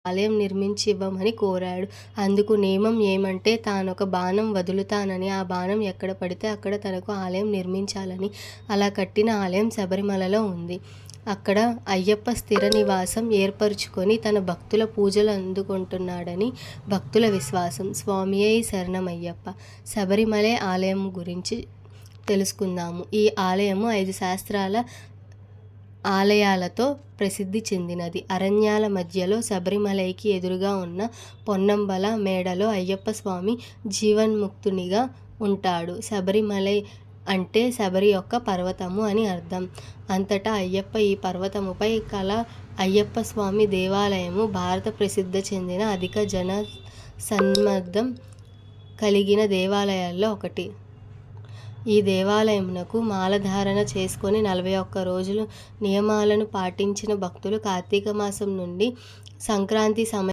ఆలయం నిర్మించి ఇవ్వమని కోరాడు. అందుకు నియమం ఏమంటే తానొక బాణం వదులుతానని, ఆ బాణం ఎక్కడ పడితే అక్కడ తనకు ఆలయం నిర్మించాలని. అలా కట్టిన ఆలయం శబరిమలలో ఉంది. అక్కడ అయ్యప్ప స్థిర నివాసం ఏర్పరుచుకొని తన భక్తుల పూజలు అందుకుంటున్నాడని భక్తుల విశ్వాసం. స్వామియే శరణమయ్యప్ప. శబరిమలై ఆలయం గురించి తెలుసుకుందాము. ఈ ఆలయము 5 శాస్త్రాల ఆలయాలతో ప్రసిద్ధి చెందినది. అరణ్యాల మధ్యలో శబరిమలైకి ఎదురుగా ఉన్న పొన్నంబల మేడలో అయ్యప్ప స్వామి జీవన్ముక్తునిగా ఉంటాడు. శబరిమలై అంటే శబరి యొక్క పర్వతము అని అర్థం. అంతటా అయ్యప్ప ఈ పర్వతముపై కల అయ్యప్ప స్వామి దేవాలయము భారత ప్రసిద్ధి చెందిన అధిక జన సమ్మర్దం కలిగిన దేవాలయాల్లో ఒకటి. ఈ దేవాలయమునకు మాలధారణ చేసుకొని 41 రోజులు నియమాలను పాటించిన భక్తులు కార్తీక మాసం నుండి సంక్రాంతి సమయం